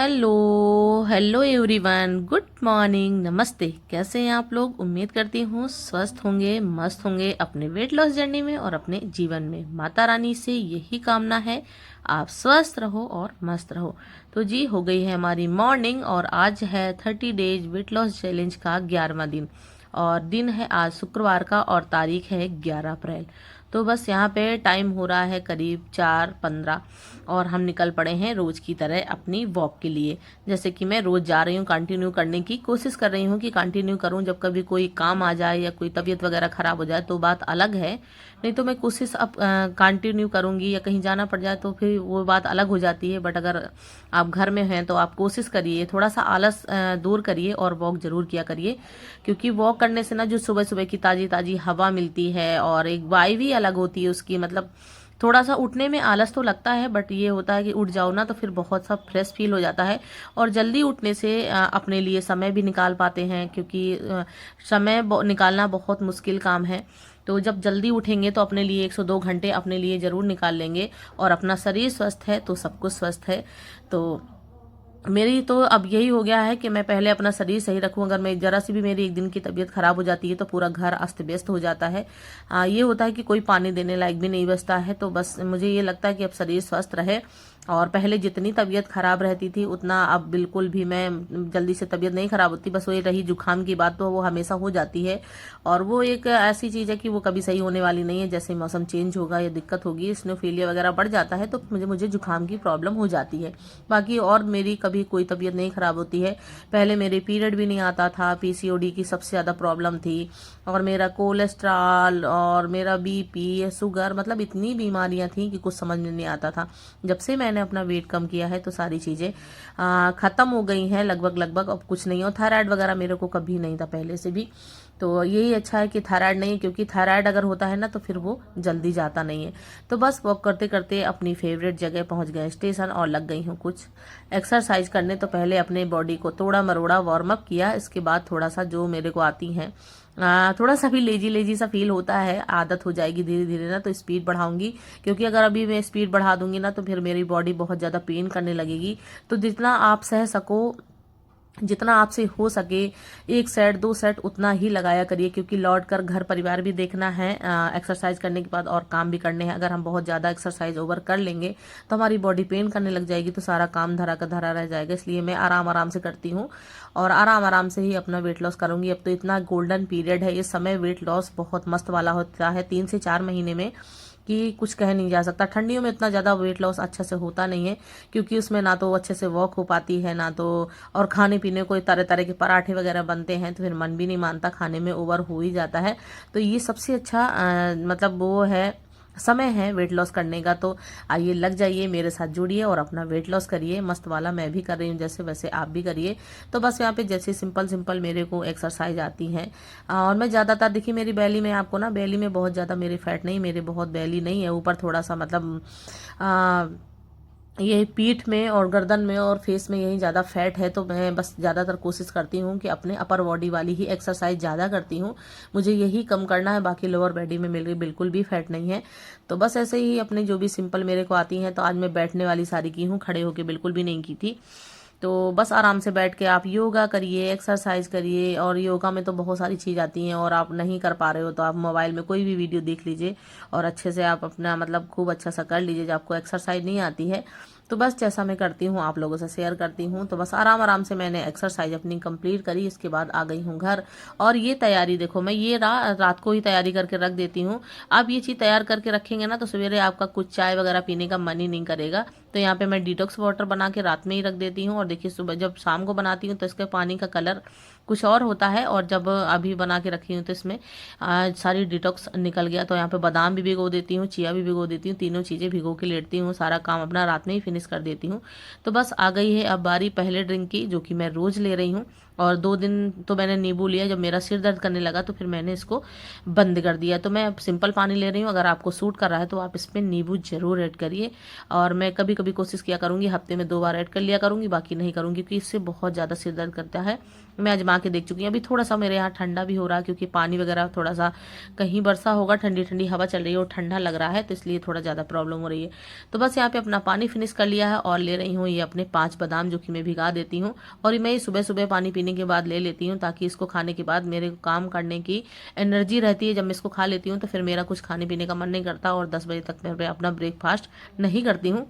Hello hello everyone, good morning, नमस्ते। कैसे हैं आप लोग? उम्मीद करती हूँ स्वस्थ होंगे, मस्त होंगे अपने वेट लॉस जर्नी में और अपने जीवन में। माता रानी से यही कामना है, आप स्वस्थ रहो और मस्त रहो। तो जी, हो गई है हमारी मॉर्निंग और आज है 30 डेज वेट लॉस चैलेंज का 11वां दिन और दिन है आज शुक्रवार का और तारीख है 11 अप्रैल। तो बस यहाँ पे टाइम हो रहा है करीब 4:15 और हम निकल पड़े हैं रोज़ की तरह अपनी वॉक के लिए। जैसे कि मैं रोज़ जा रही हूँ, कंटिन्यू करने की कोशिश कर रही हूँ कि कंटिन्यू करूँ। जब कभी कोई काम आ जाए या कोई तबीयत वगैरह ख़राब हो जाए तो बात अलग है, नहीं तो मैं कोशिश अब कंटिन्यू करूँगी। या कहीं जाना पड़ जाए तो फिर वो बात अलग हो जाती है। बट अगर आप घर में हैं तो आप कोशिश करिए, थोड़ा सा आलस दूर करिए और वॉक ज़रूर किया करिए। क्योंकि वॉक करने से ना जो सुबह सुबह की ताज़ी ताज़ी हवा मिलती है और एक वाइब ही अलग होती है उसकी। मतलब थोड़ा सा उठने में आलस तो लगता है, बट ये होता है कि उठ जाओ ना तो फिर बहुत सा फ्रेश फील हो जाता है। और जल्दी उठने से अपने लिए समय भी निकाल पाते हैं, क्योंकि समय निकालना बहुत मुश्किल काम है। तो जब जल्दी उठेंगे तो अपने लिए 102 घंटे अपने लिए ज़रूर निकाल लेंगे। और अपना शरीर स्वस्थ है तो सब कुछ स्वस्थ है। तो मेरी तो अब यही हो गया है कि मैं पहले अपना शरीर सही रखूं। अगर मैं जरा सी भी मेरी एक दिन की तबीयत खराब हो जाती है तो पूरा घर अस्त व्यस्त हो जाता है। ये होता है कि कोई पानी देने लायक भी नहीं बचता है। तो बस मुझे ये लगता है कि अब शरीर स्वस्थ रहे। और पहले जितनी तबीयत खराब रहती थी उतना अब बिल्कुल भी मैं जल्दी से तबीयत नहीं खराब होती। बस वही रही जुकाम की बात, तो वो हमेशा हो जाती है और वो एक ऐसी चीज़ है कि वो कभी सही होने वाली नहीं है। जैसे मौसम चेंज होगा या दिक्कत होगी, स्नोफीलिया वगैरह बढ़ जाता है तो मुझे जुकाम की प्रॉब्लम हो जाती है। बाकी और मेरी कभी कोई तबीयत नहीं खराब होती है। पहले मेरे पीरियड भी नहीं आता था, पीसीओडी की सबसे ज़्यादा प्रॉब्लम थी और मेरा कोलेस्ट्रॉल और मेरा बीपी, शुगर, मतलब इतनी बीमारियां थी कि कुछ समझ में नहीं आता था। जब से मैंने अपना वेट कम किया है तो सारी चीज़ें ख़त्म हो गई हैं लगभग लगभग। अब कुछ नहीं हो। थायराइड वगैरह मेरे को कभी नहीं था पहले से भी। तो यही अच्छा है कि थायराइड नहीं, क्योंकि थायराइड अगर होता है ना तो फिर वो जल्दी जाता नहीं है। तो बस वॉक करते करते अपनी फेवरेट जगह पहुंच गए, स्टेशन, और लग गई हूँ कुछ एक्सरसाइज करने। तो पहले अपने बॉडी को थोड़ा मरोड़ा वार्म अप किया, इसके बाद थोड़ा सा जो मेरे को आती हैं, थोड़ा सा भी लेजी लेजी सा फील होता है। आदत हो जाएगी धीरे धीरे ना, तो स्पीड बढ़ाऊंगी। क्योंकि अगर अभी मैं स्पीड बढ़ा दूंगी ना तो फिर मेरी बॉडी बहुत ज़्यादा पेन करने लगेगी। तो जितना आप सह सको, जितना आपसे हो सके, 1 सेट 2 सेट उतना ही लगाया करिए। क्योंकि लौट कर घर परिवार भी देखना है एक्सरसाइज करने के बाद, और काम भी करने हैं। अगर हम बहुत ज़्यादा एक्सरसाइज ओवर कर लेंगे तो हमारी बॉडी पेन करने लग जाएगी, तो सारा काम धरा का धरा रह जाएगा। इसलिए मैं आराम आराम से करती हूँ और आराम आराम से ही अपना वेट लॉस करूँगी। अब तो इतना गोल्डन पीरियड है, इस समय वेट लॉस बहुत मस्त वाला होता है 3 से 4 महीने में, कि कुछ कह नहीं जा सकता। ठंडियों में इतना ज़्यादा वेट लॉस अच्छे से होता नहीं है, क्योंकि उसमें ना तो अच्छे से वॉक हो पाती है ना तो, और खाने पीने को तरह तरह के पराठे वगैरह बनते हैं तो फिर मन भी नहीं मानता, खाने में ओवर हो ही जाता है। तो ये सबसे अच्छा मतलब वो है, समय है वेट लॉस करने का। तो आइए लग जाइए, मेरे साथ जुड़िए और अपना वेट लॉस करिए मस्त वाला। मैं भी कर रही हूँ जैसे, वैसे आप भी करिए। तो बस यहाँ पे जैसे सिंपल सिंपल मेरे को एक्सरसाइज आती हैं। और मैं ज़्यादातर, देखिए मेरी बैली में, आपको ना बैली में बहुत ज़्यादा मेरे फैट नहीं, मेरे बहुत बैली नहीं है। ऊपर थोड़ा सा मतलब ये पीठ में और गर्दन में और फेस में यही ज़्यादा फैट है। तो मैं बस ज़्यादातर कोशिश करती हूँ कि अपने अपर बॉडी वाली ही एक्सरसाइज ज़्यादा करती हूँ, मुझे यही कम करना है। बाकी लोअर बॉडी में मेरे बिल्कुल भी फैट नहीं है। तो बस ऐसे ही अपने जो भी सिंपल मेरे को आती हैं। तो आज मैं बैठने वाली सारी की हूँ, खड़े होके बिल्कुल भी नहीं की थी। तो बस आराम से बैठ के आप योगा करिए, एक्सरसाइज करिए। और योगा में तो बहुत सारी चीज़ आती हैं, और आप नहीं कर पा रहे हो तो आप मोबाइल में कोई भी वीडियो देख लीजिए और अच्छे से आप अपना मतलब खूब अच्छा सा कर लीजिए। जब आपको एक्सरसाइज नहीं आती है तो बस जैसा मैं करती हूँ आप लोगों से शेयर करती हूँ। तो बस आराम आराम से मैंने एक्सरसाइज अपनी कंप्लीट करी, इसके बाद आ गई हूँ घर। और ये तैयारी देखो, मैं ये रात को ही तैयारी करके रख देती हूँ। आप ये चीज़ तैयार करके रखेंगे ना तो सवेरे आपका कुछ चाय वगैरह पीने का मन ही नहीं करेगा। तो यहाँ पे मैं डिटॉक्स वाटर बना के रात में ही रख देती हूँ। और देखिए सुबह जब शाम को बनाती हूँ तो इसके पानी का कलर कुछ और होता है, और जब अभी बना के रखी हूँ तो इसमें सारी डिटॉक्स निकल गया। तो यहाँ पे बादाम भी भिगो देती हूँ, चिया भी भिगो देती हूँ, तीनों चीज़ें भिगो के लेटती हूँ। सारा काम अपना रात में ही फिनिश कर देती हूँ। तो बस आ गई है अब बारी पहले ड्रिंक की, जो कि मैं रोज़ ले रही हूँ। और 2 दिन तो मैंने नींबू लिया, जब मेरा सिर दर्द करने लगा तो फिर मैंने इसको बंद कर दिया। तो मैं अब सिंपल पानी ले रही हूँ। अगर आपको सूट कर रहा है तो आप इसमें नींबू जरूर ऐड करिए। और मैं कभी कभी कोशिश किया करूँगी हफ्ते में 2 बार ऐड कर लिया करूँगी, बाकी नहीं करूँगी, क्योंकि इससे बहुत ज़्यादा सिर दर्द करता है। मैं आजमा के देख चुकी हूँ। अभी थोड़ा सा मेरे यहाँ ठंडा भी हो रहा है क्योंकि पानी वगैरह थोड़ा सा कहीं बरसा होगा, ठंडी ठंडी हवा चल रही है और ठंडा लग रहा है, तो इसलिए थोड़ा ज़्यादा प्रॉब्लम हो रही है। तो बस यहाँ पे अपना पानी फिनिश कर लिया है और ले रही हूँ ये अपने 5 बादाम जो कि मैं भिगा देती हूँ। और मैं ये सुबह सुबह पानी पीने के बाद ले लेती हूँ ताकि इसको खाने के बाद मेरे को काम करने की एनर्जी रहती है। जब मैं इसको खा लेती हूँ तो फिर मेरा कुछ खाने पीने का मन नहीं करता और 10 बजे तक मैं अपना ब्रेकफास्ट नहीं करती हूँ।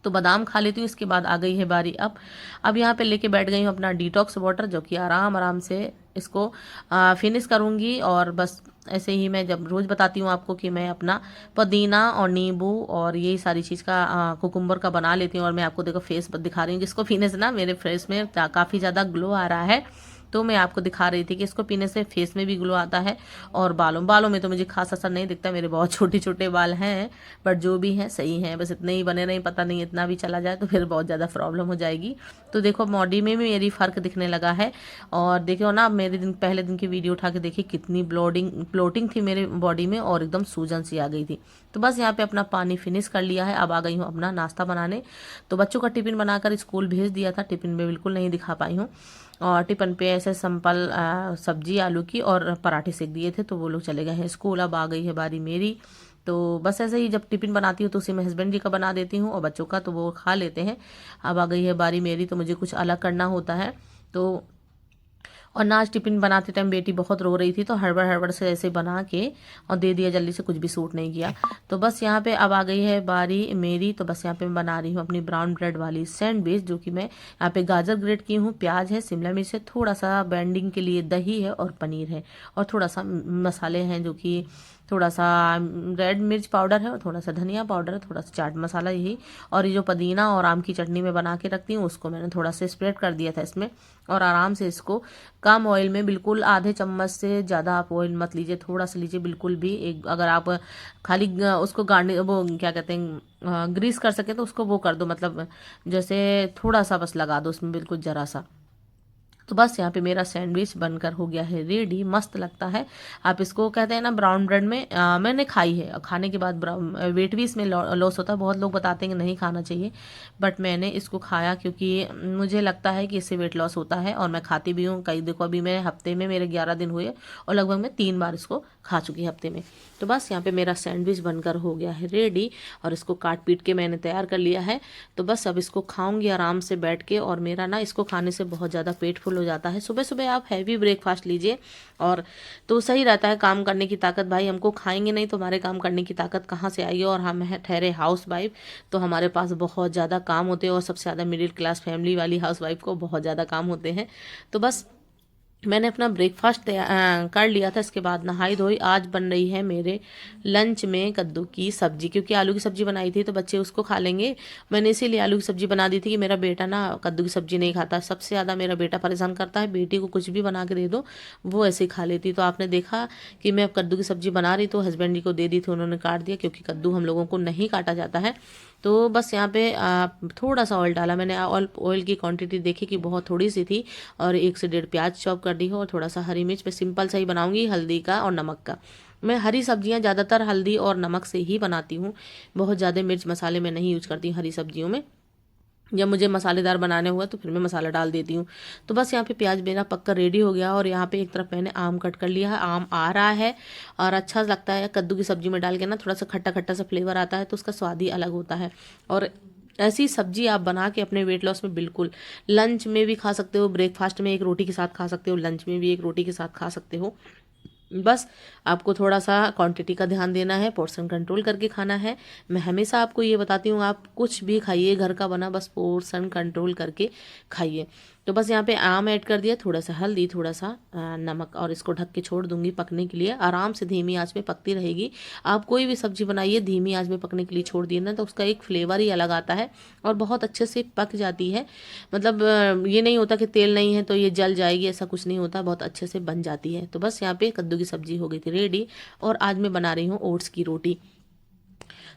तो बादाम खा लेती हूँ। इसके बाद आ गई है बारी अब यहाँ पे लेके बैठ गई हूँ अपना डिटॉक्स वाटर, जो कि आराम आराम से इसको फिनिश करूँगी। और बस ऐसे ही मैं जब रोज़ बताती हूँ आपको कि मैं अपना पुदीना और नींबू और यही सारी चीज़ का कुकुम्बर का बना लेती हूँ। और मैं आपको देखो फेस दिखा रही हूँ, जिसको पीने से ना मेरे फेस में काफ़ी ज़्यादा ग्लो आ रहा है। तो मैं आपको दिखा रही थी कि इसको पीने से फेस में भी ग्लो आता है और बालों में तो मुझे खास असर नहीं दिखता, मेरे बहुत छोटे छोटे बाल हैं, बट जो भी हैं सही हैं, बस इतने ही बने नहीं, पता नहीं इतना भी चला जाए तो फिर बहुत ज़्यादा प्रॉब्लम हो जाएगी। तो देखो बॉडी में भी मेरी फ़र्क दिखने लगा है। और देखो ना, मेरे पहले दिन की वीडियो उठा के देखिए कितनी ब्लोटिंग थी मेरे बॉडी में और एकदम सूजन सी आ गई थी। तो बस यहाँ पे अपना पानी फिनिश कर लिया है। अब आ गई हूँ अपना नाश्ता बनाने। तो बच्चों का टिफ़िन बनाकर स्कूल भेज दिया था, टिफ़िन में बिल्कुल नहीं दिखा पाई हूँ। और टिफ़िन पे ऐसे सिंपल सब्जी आलू की और पराठे सेक दिए थे, तो वो लोग चले गए हैं स्कूल। अब आ गई है बारी मेरी। तो बस ऐसे ही जब टिफ़िन बनाती हूँ तो उसी में हस्बैंड जी का बना देती हूँ और बच्चों का तो वो खा लेते हैं। अब आ गई है बारी मेरी, तो मुझे कुछ अलग करना होता है। तो और ना आज टिफ़िन बनाते टाइम बेटी बहुत रो रही थी, तो हड़बड़ हड़बड़ से ऐसे बना के और दे दिया जल्दी से, कुछ भी सूट नहीं किया। तो बस यहाँ पे अब आ गई है बारी मेरी। तो बस यहाँ पे मैं बना रही हूँ अपनी ब्राउन ब्रेड वाली सैंडविच, जो कि मैं यहाँ पे गाजर ग्रेट की हूँ, प्याज है, शिमला मिर्च है, थोड़ा सा बैंडिंग के लिए दही है और पनीर है और थोड़ा सा मसाले हैं, जो कि थोड़ा सा रेड मिर्च पाउडर है और थोड़ा सा धनिया पाउडर है, थोड़ा सा चाट मसाला, यही। और ये जो पुदीना और आम की चटनी मैं बना के रखती हूँ उसको मैंने थोड़ा सा स्प्रेड कर दिया था इसमें। और आराम से इसको कम ऑयल में, बिल्कुल आधे चम्मच से ज़्यादा आप ऑयल मत लीजिए, थोड़ा सा लीजिए बिल्कुल भी। एक अगर आप खाली उसको गार्निश वो क्या कहते हैं ग्रीस कर सके तो उसको वो कर दो, मतलब जैसे थोड़ा सा बस लगा दो उसमें, बिल्कुल ज़रा सा। तो बस यहाँ पे मेरा सैंडविच बनकर हो गया है रेडी, मस्त लगता है। आप इसको कहते हैं ना ब्राउन ब्रेड में, मैंने खाई है और खाने के बाद वेट भी इसमें लॉस होता है। बहुत लोग बताते हैं कि नहीं खाना चाहिए, बट मैंने इसको खाया क्योंकि मुझे लगता है कि इससे वेट लॉस होता है और मैं खाती भी हूँ। कई देखो अभी मैं हफ्ते में मेरे 11 दिन हुए और लगभग मैं 3 बार इसको खा चुकी हफ्ते में। तो बस यहाँ पे मेरा सैंडविच बनकर हो गया है रेडी और इसको काट पीट के मैंने तैयार कर लिया है। तो बस अब इसको खाऊंगी आराम से बैठ के। और मेरा ना इसको खाने से बहुत ज़्यादा पेट फुल हो जाता है। सुबह सुबह आप हैवी ब्रेकफास्ट लीजिए और तो सही रहता है। काम करने की ताकत, भाई हमको खाएंगे नहीं तो हमारे काम करने की ताकत कहाँ से आएगी। और हम हैं ठहरे हाउस वाइफ, तो हमारे पास बहुत ज़्यादा काम होते हैं और सबसे ज़्यादा मिडिल क्लास फैमिली वाली हाउस वाइफ को बहुत ज़्यादा काम होते हैं। तो बस मैंने अपना ब्रेकफास्ट कर लिया था। इसके बाद नहाई धोई। आज बन रही है मेरे लंच में कद्दू की सब्जी, क्योंकि आलू की सब्जी बनाई थी तो बच्चे उसको खा लेंगे। मैंने इसीलिए आलू की सब्जी बना दी थी कि मेरा बेटा ना कद्दू की सब्जी नहीं खाता। सबसे ज़्यादा मेरा बेटा परेशान करता है, बेटी को कुछ भी बना के दे दो वो ऐसे ही खा लेती। तो आपने देखा कि मैं अब कद्दू की सब्जी बना रही तो हस्बैंड जी को दे दी थी, उन्होंने काट दिया क्योंकि कद्दू हम लोगों को नहीं काटा जाता है। तो बस यहाँ पे थोड़ा सा ऑयल डाला मैंने। ऑयल की क्वांटिटी देखी कि बहुत थोड़ी सी थी और 1 से 1.5 प्याज चॉप कर दी हो और थोड़ा सा हरी मिर्च। मैं सिंपल सा ही बनाऊंगी, हल्दी का और नमक का। मैं हरी सब्जियां ज़्यादातर हल्दी और नमक से ही बनाती हूँ, बहुत ज़्यादा मिर्च मसाले में नहीं यूज करती हूँ हरी सब्जियों में। जब मुझे मसालेदार बनाने हुआ तो फिर मैं मसाला डाल देती हूँ। तो बस यहाँ पे प्याज मेरा पक्का रेडी हो गया और यहाँ पे एक तरफ मैंने आम कट कर लिया है। आम आ रहा है और अच्छा लगता है कद्दू की सब्जी में डाल के ना, थोड़ा सा खट्टा खट्टा सा फ्लेवर आता है तो उसका स्वाद ही अलग होता है। और ऐसी सब्जी आप बना के अपने वेट लॉस में बिल्कुल लंच में भी खा सकते हो, ब्रेकफास्ट में एक रोटी के साथ खा सकते हो, लंच में भी एक रोटी के साथ खा सकते हो। बस आपको थोड़ा सा क्वांटिटी का ध्यान देना है, पोर्शन कंट्रोल करके खाना है। मैं हमेशा आपको ये बताती हूँ, आप कुछ भी खाइए घर का बना, बस पोर्शन कंट्रोल करके खाइए। तो बस यहाँ पे आम ऐड कर दिया, थोड़ा सा हल्दी, थोड़ा सा नमक और इसको ढक के छोड़ दूंगी पकने के लिए। आराम से धीमी आंच में पकती रहेगी। आप कोई भी सब्जी बनाइए धीमी आंच में पकने के लिए छोड़ दिए ना तो उसका एक फ्लेवर ही अलग आता है और बहुत अच्छे से पक जाती है। मतलब ये नहीं होता कि तेल नहीं है तो ये जल जाएगी, ऐसा कुछ नहीं होता, बहुत अच्छे से बन जाती है। तो बस यहाँ पे कद्दू की सब्जी हो गई थी रेडी और आज मैं बना रही हूँ ओट्स की रोटी।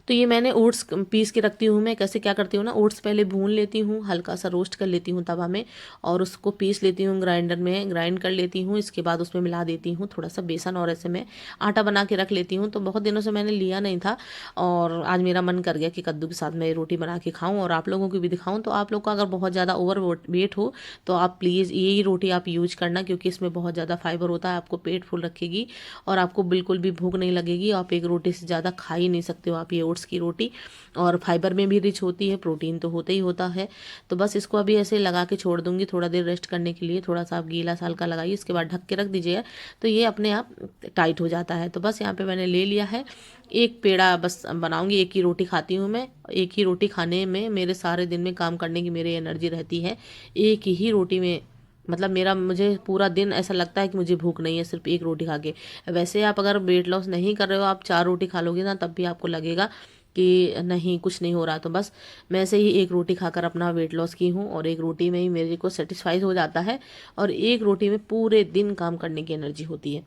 तो ये मैंने ओट्स पीस के रखती हूँ। मैं कैसे क्या करती हूँ ना, ओट्स पहले भून लेती हूँ, हल्का सा रोस्ट कर लेती हूँ तवा में, और उसको पीस लेती हूँ, ग्राइंडर में ग्राइंड कर लेती हूँ। इसके बाद उसमें मिला देती हूँ थोड़ा सा बेसन, और ऐसे मैं आटा बना के रख लेती हूँ। तो बहुत दिनों से मैंने लिया नहीं था, और आज मेरा मन कर गया कि कद्दू के साथ मैं रोटी बना के खाऊँ और आप लोगों को भी दिखाऊँ। तो आप लोग का अगर बहुत ज़्यादा ओवर वेट हो तो आप प्लीज़ यही रोटी आप यूज करना, क्योंकि इसमें बहुत ज़्यादा फाइबर होता है, आपको पेट फुल रखेगी और आपको बिल्कुल भी भूख नहीं लगेगी। आप एक रोटी से ज़्यादा खा ही नहीं सकते हो आप ये ओट्स की रोटी, और फाइबर में भी रिच होती है, प्रोटीन तो होता ही होता है। तो बस इसको अभी ऐसे लगा के छोड़ दूंगी थोड़ा देर रेस्ट करने के लिए। थोड़ा सा आप गीला सा हल्का लगाइए, इसके बाद ढक के रख दीजिए, तो ये अपने आप टाइट हो जाता है। तो बस यहाँ पे मैंने ले लिया है, एक पेड़ा बस बनाऊंगी, एक ही रोटी खाती हूँ मैं। एक ही रोटी खाने में मेरे सारे दिन में काम करने की मेरी एनर्जी रहती है, एक ही रोटी में। मतलब मुझे पूरा दिन ऐसा लगता है कि मुझे भूख नहीं है सिर्फ एक रोटी खा के। वैसे आप अगर वेट लॉस नहीं कर रहे हो, आप 4 रोटी खा लोगे ना, तब भी आपको लगेगा कि नहीं कुछ नहीं हो रहा। तो बस मैं ऐसे ही एक रोटी खाकर अपना वेट लॉस की हूँ, और एक रोटी में ही मेरे को सेटिस्फाई हो जाता है, और एक रोटी में पूरे दिन काम करने की एनर्जी होती है।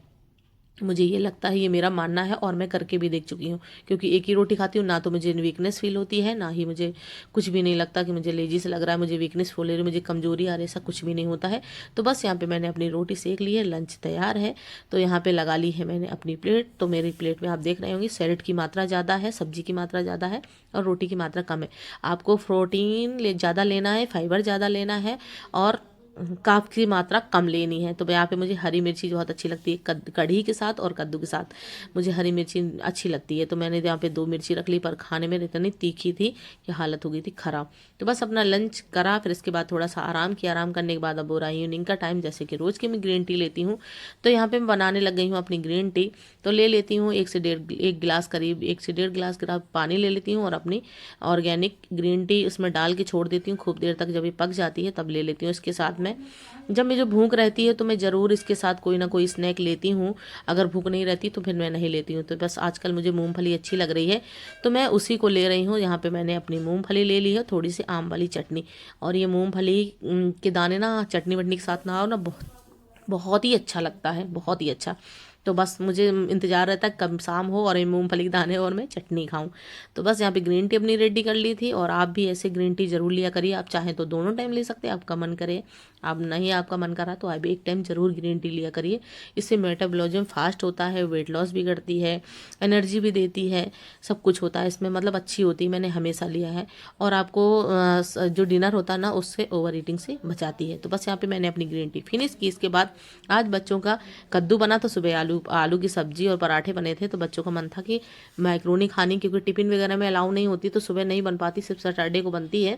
मुझे ये लगता है, ये मेरा मानना है, और मैं करके भी देख चुकी हूँ। क्योंकि एक ही रोटी खाती हूँ ना, तो मुझे वीकनेस फील होती है, ना ही मुझे कुछ भी नहीं लगता कि मुझे लेजी से लग रहा है, मुझे वीकनेस फील हो रही है, मुझे कमजोरी आ रही है, ऐसा कुछ भी नहीं होता है। तो बस यहाँ पे मैंने अपनी रोटी सेक ली है, लंच तैयार है। तो यहाँ पे लगा ली है मैंने अपनी प्लेट। तो मेरी प्लेट में आप देख रहे होंगे सैलेड की मात्रा ज़्यादा है, सब्जी की मात्रा ज़्यादा है, और रोटी की मात्रा कम है। आपको प्रोटीन ज़्यादा लेना है, फाइबर ज़्यादा लेना है, और काफ की मात्रा कम लेनी है। तो यहाँ पे मुझे हरी मिर्ची बहुत अच्छी लगती है, कढ़ी के साथ और कद्दू के साथ मुझे हरी मिर्ची अच्छी लगती है। तो मैंने यहाँ पे 2 मिर्ची रख ली, पर खाने में इतनी तीखी थी कि हालत हो गई थी ख़राब। तो बस अपना लंच करा, फिर इसके बाद थोड़ा सा आराम किया। आराम करने के बाद अब हो रहा है इवनिंग का टाइम, जैसे कि रोज़ की मैं ग्रीन टी लेती हूँ। तो यहाँ पर मैं बनाने लग गई हूँ अपनी ग्रीन टी। तो ले लेती हूँ 1 से 1.5 गिलास, करीब 1 से 1.5 गिलास पानी ले लेती हूँ, और अपनी ऑर्गेनिक ग्रीन टी उसमें डाल के छोड़ देती हूँ खूब देर तक। जब ये पक जाती है तब ले लेती हूँ। इसके साथ में जब मुझे भूख रहती है तो मैं ज़रूर इसके साथ कोई ना कोई स्नैक लेती हूँ। अगर भूख नहीं रहती तो फिर मैं नहीं लेती हूँ। तो बस आजकल मुझे मूंगफली अच्छी लग रही है, तो मैं उसी को ले रही हूँ। यहाँ पे मैंने अपनी मूंगफली ले ली है, थोड़ी सी आम वाली चटनी, और ये मूंगफली के दाने ना चटनी वटनी के साथ ना हो ना, बहुत बहुत ही अच्छा लगता है, बहुत ही अच्छा। तो बस मुझे इंतज़ार रहता है कब शाम हो और ये मूंगफली के दाने और मैं चटनी खाऊं। तो बस यहाँ पे ग्रीन टी अपनी रेडी कर ली थी, और आप भी ऐसे ग्रीन टी ज़रूर लिया करिए। आप चाहें तो दोनों टाइम ले सकते हैं, आपका मन करे। आप नहीं, आपका मन करा तो आप एक टाइम ज़रूर ग्रीन टी लिया करिए। इससे मेटाबॉलिज्म फास्ट होता है, वेट लॉस भी करती है, एनर्जी भी देती है, सब कुछ होता है इसमें, मतलब अच्छी होती है। मैंने हमेशा लिया है, और आपको जो डिनर होता है ना, उससे ओवर ईटिंग से बचाती है। तो बस यहाँ पे मैंने अपनी ग्रीन टी फिनिश की। इसके बाद आज बच्चों का कद्दू बना, तो सुबह आलू की सब्जी और पराठे बने थे। तो बच्चों का मन था कि मैक्रोनी खानी, क्योंकि टिफिन वगैरह में अलाउ नहीं होती, तो सुबह नहीं बन पाती, सिर्फ सैटरडे को बनती है।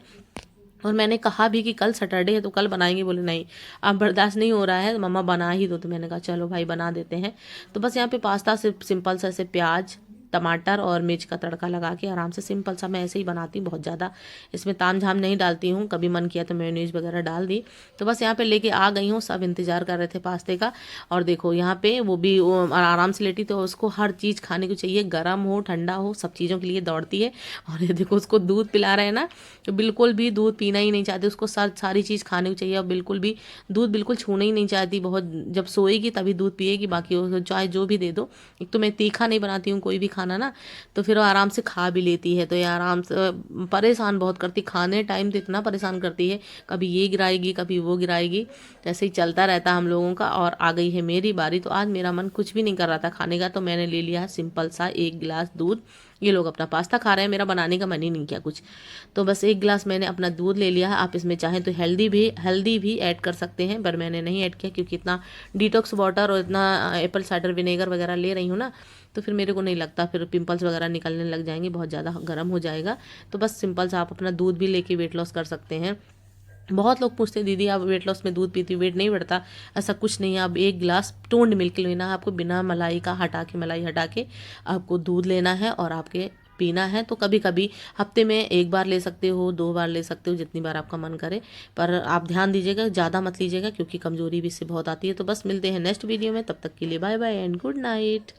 और मैंने कहा भी कि कल सैटरडे है तो कल बनाएंगे, बोले नहीं अब बर्दाश्त नहीं हो रहा है, मम्मा बना ही दो। तो मैंने कहा चलो भाई बना देते हैं। तो बस यहाँ पे पास्ता सिर्फ सिंपल सा ऐसे प्याज टमाटर और मिर्च का तड़का लगा के आराम से सिंपल सा मैं ऐसे ही बनाती हूँ, बहुत ज़्यादा इसमें ताम झाम नहीं डालती हूँ। कभी मन किया तो मेयोनीज वगैरह डाल दी। तो बस यहाँ पे लेके आ गई हूँ, सब इंतज़ार कर रहे थे पास्ते का। और देखो यहाँ पे वो भी आराम से लेटी, तो उसको हर चीज़ खाने को चाहिए, गर्म हो ठंडा हो, सब चीज़ों के लिए दौड़ती है। और ये देखो उसको दूध पिला रहे हैं ना, तो बिल्कुल भी दूध पीना ही नहीं चाहती, उसको सारी चीज़ खाने को चाहिए। और बिल्कुल भी दूध बिल्कुल छूना ही नहीं चाहती, बहुत जब सोएगी तभी दूध पिएगी, बाकी वो चाहे जो भी दे दो। एक तो मैं तीखा नहीं बनाती हूँ कोई भी खाना ना, तो फिर वो आराम से खा भी लेती है। तो ये आराम से परेशान बहुत करती, खाने टाइम तो इतना परेशान करती है, कभी ये गिराएगी कभी वो गिराएगी, तो ऐसे ही चलता रहता हम लोगों का। और आ गई है मेरी बारी, तो आज मेरा मन कुछ भी नहीं कर रहा था खाने का, तो मैंने ले लिया है सिंपल सा 1 गिलास दूध। ये लोग अपना पास्ता खा रहे हैं, मेरा बनाने का मन ही नहीं किया कुछ, तो बस 1 गिलास मैंने अपना दूध ले लिया है। आप इसमें चाहें तो हल्दी भी ऐड कर सकते हैं, पर मैंने नहीं ऐड किया, क्योंकि इतना डिटॉक्स वाटर और इतना एप्पल साइडर विनेगर वगैरह ले रही हूँ ना, तो फिर मेरे को नहीं लगता फिर पिंपल्स वगैरह निकलने लग जाएंगे, बहुत ज़्यादा गर्म हो जाएगा। तो बस सिंपल सा आप अपना दूध भी लेके वेट लॉस कर सकते हैं। बहुत लोग पूछते हैं दीदी आप वेट लॉस में दूध पीती वेट नहीं बढ़ता, ऐसा कुछ नहीं है। आप 1 गिलास टोन्ड मिल्क लेना है आपको, बिना मलाई का मलाई हटा के आपको दूध लेना है और आपके पीना है। तो कभी कभी हफ्ते में 1 बार ले सकते हो, 2 बार ले सकते हो, जितनी बार आपका मन करे, पर आप ध्यान दीजिएगा ज़्यादा मत लीजिएगा, क्योंकि कमजोरी भी इससे बहुत आती है। तो बस मिलते हैं नेक्स्ट वीडियो में, तब तक के लिए bye bye and good night.